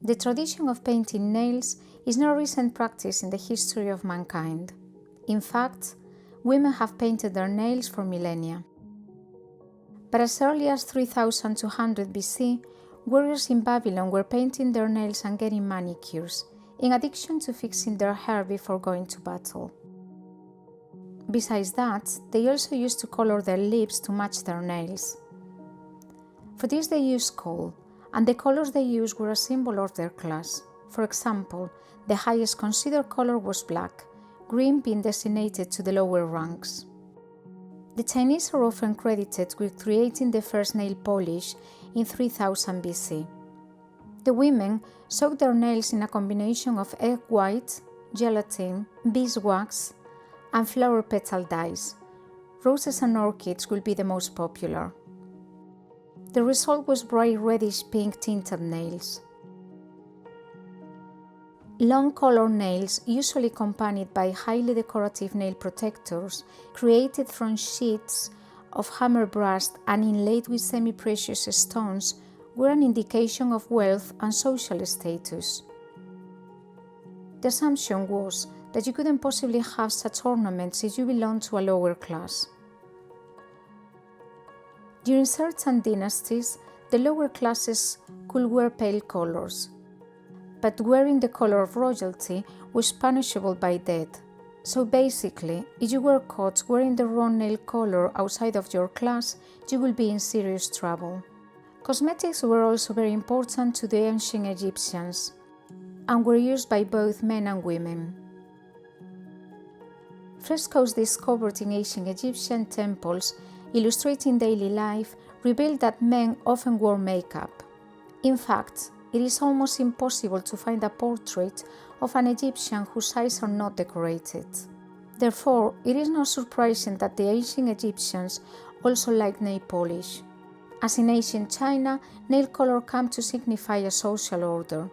The tradition of painting nails is not a recent practice in the history of mankind. In fact, women have painted their nails for millennia. But as early as 3200 BC, warriors in Babylon were painting their nails and getting manicures, in addition to fixing their hair before going to battle. Besides that, they also used to color their lips to match their nails. For this they used coal, and the colors they used were a symbol of their class. For example, the highest considered color was black, green being designated to the lower ranks. The Chinese are often credited with creating the first nail polish in 3000 BC. The women soaked their nails in a combination of egg white, gelatin, beeswax, and flower petal dyes. Roses and orchids will be the most popular. The result was bright reddish pink tinted nails. Long colored nails, usually accompanied by highly decorative nail protectors, created from sheets of hammer brass and inlaid with semi-precious stones, were an indication of wealth and social status. The assumption was that you couldn't possibly have such ornaments if you belonged to a lower class. During certain dynasties, the lower classes could wear pale colors, but wearing the color of royalty was punishable by death. So basically, if you were caught wearing the wrong nail color outside of your class, you will be in serious trouble. Cosmetics were also very important to the ancient Egyptians and were used by both men and women. Frescoes discovered in ancient Egyptian temples illustrating daily life revealed that men often wore makeup. In fact, it is almost impossible to find a portrait of an Egyptian whose eyes are not decorated. Therefore, it is not surprising that the ancient Egyptians also liked nail polish. As in ancient China, nail color came to signify a social order.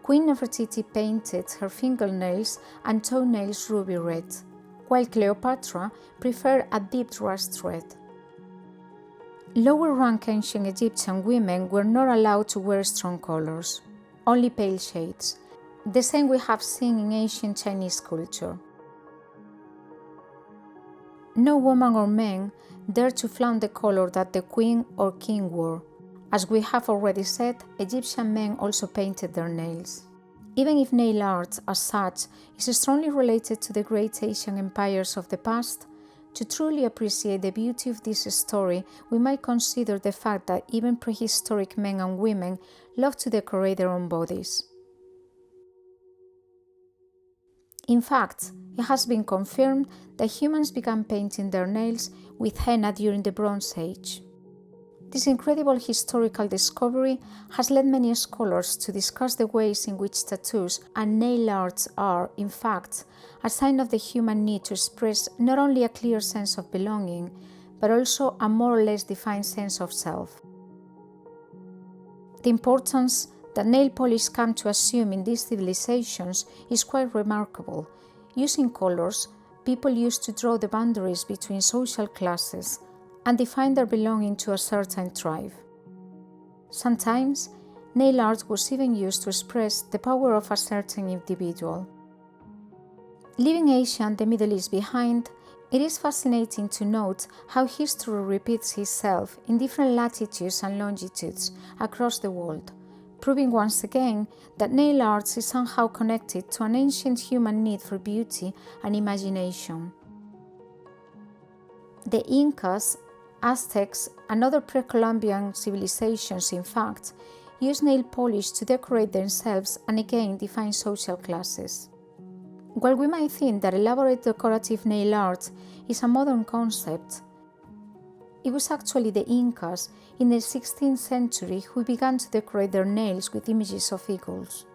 Queen Nefertiti painted her fingernails and toenails ruby red, while Cleopatra preferred a deep rust red. Lower-rank ancient Egyptian women were not allowed to wear strong colors, only pale shades, the same we have seen in ancient Chinese culture. No woman or man dared to flaunt the color that the queen or king wore. As we have already said, Egyptian men also painted their nails. Even if nail art as such is strongly related to the great Asian empires of the past, to truly appreciate the beauty of this story, we might consider the fact that even prehistoric men and women loved to decorate their own bodies. In fact, it has been confirmed that humans began painting their nails with henna during the Bronze Age. This incredible historical discovery has led many scholars to discuss the ways in which tattoos and nail arts are, in fact, a sign of the human need to express not only a clear sense of belonging, but also a more or less defined sense of self. The importance that nail polish came to assume in these civilizations is quite remarkable. Using colors, people used to draw the boundaries between social classes and define their belonging to a certain tribe. Sometimes, nail art was even used to express the power of a certain individual. Leaving Asia and the Middle East behind, it is fascinating to note how history repeats itself in different latitudes and longitudes across the world, proving once again that nail art is somehow connected to an ancient human need for beauty and imagination. The Incas, Aztecs, and other pre-Columbian civilizations, in fact, used nail polish to decorate themselves and again define social classes. While we might think that elaborate decorative nail art is a modern concept, it was actually the Incas in the 16th century who began to decorate their nails with images of eagles.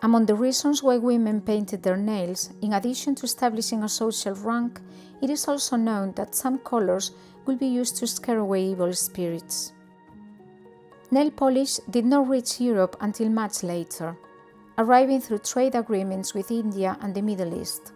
Among the reasons why women painted their nails, in addition to establishing a social rank, it is also known that some colors will be used to scare away evil spirits. Nail polish did not reach Europe until much later, arriving through trade agreements with India and the Middle East.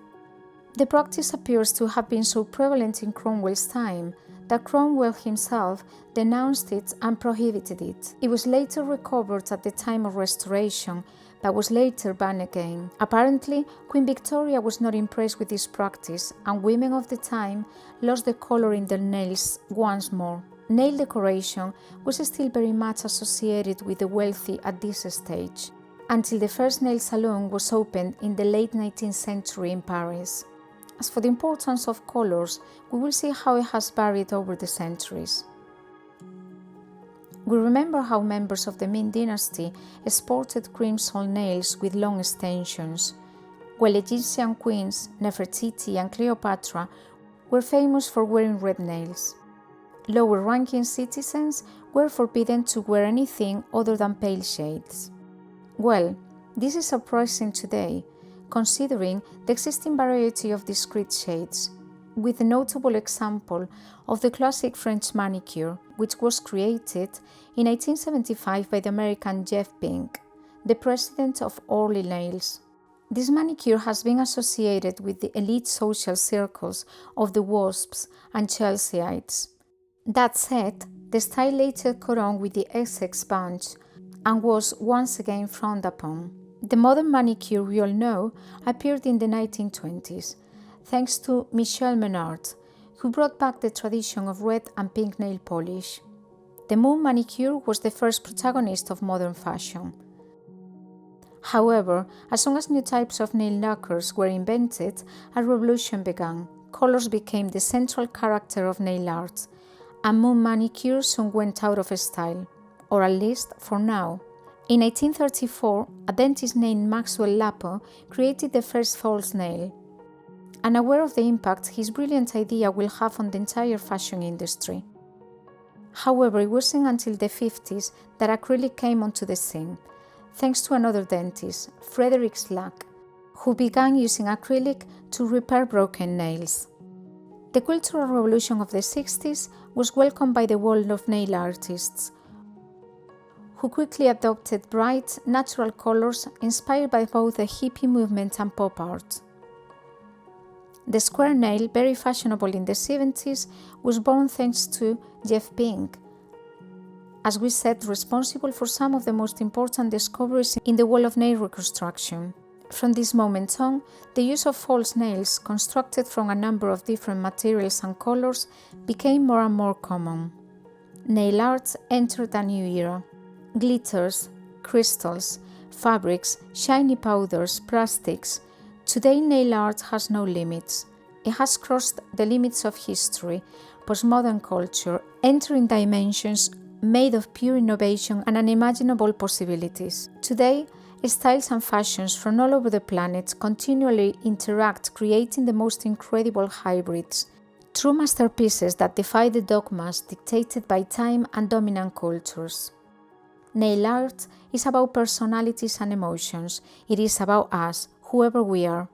The practice appears to have been so prevalent in Cromwell's time that Cromwell himself denounced it and prohibited it. It was later recovered at the time of Restoration, but was later banned again. Apparently, Queen Victoria was not impressed with this practice, and women of the time lost the color in their nails once more. Nail decoration was still very much associated with the wealthy at this stage, until the first nail salon was opened in the late 19th century in Paris. As for the importance of colors, we will see how it has varied over the centuries. We remember how members of the Ming dynasty sported crimson nails with long extensions, while Egyptian queens Nefertiti and Cleopatra were famous for wearing red nails. Lower-ranking citizens were forbidden to wear anything other than pale shades. Well, this is surprising today, considering the existing variety of discrete shades, with the notable example of the classic French manicure, which was created in 1875 by the American Jeff Pink, the president of Orly Nails. This manicure has been associated with the elite social circles of the Wasps and Chelseaites. That said, the style later caught on with the Essex bunch and was once again frowned upon. The modern manicure we all know appeared in the 1920s, thanks to Michel Menard, who brought back the tradition of red and pink nail polish. The moon manicure was the first protagonist of modern fashion. However, as soon as new types of nail lacquers were invented, a revolution began. Colors became the central character of nail art, and moon manicure soon went out of style, or at least for now. In 1834, a dentist named Maxwell Lapo created the first false nail. Unaware of the impact his brilliant idea will have on the entire fashion industry. However, it wasn't until the 50s that acrylic came onto the scene, thanks to another dentist, Frederick Slack, who began using acrylic to repair broken nails. The Cultural Revolution of the 60s was welcomed by the world of nail artists, who quickly adopted bright, natural colors inspired by both the hippie movement and pop art. The square nail, very fashionable in the 70s, was born thanks to Jeff Pink, as we said, responsible for some of the most important discoveries in the world of nail reconstruction. From this moment on, the use of false nails, constructed from a number of different materials and colors, became more and more common. Nail art entered a new era. Glitters, crystals, fabrics, shiny powders, plastics. Today, nail art has no limits. It has crossed the limits of history, postmodern culture, entering dimensions made of pure innovation and unimaginable possibilities. Today, styles and fashions from all over the planet continually interact, creating the most incredible hybrids, true masterpieces that defy the dogmas dictated by time and dominant cultures. Nail art is about personalities and emotions. It is about us, whoever we are.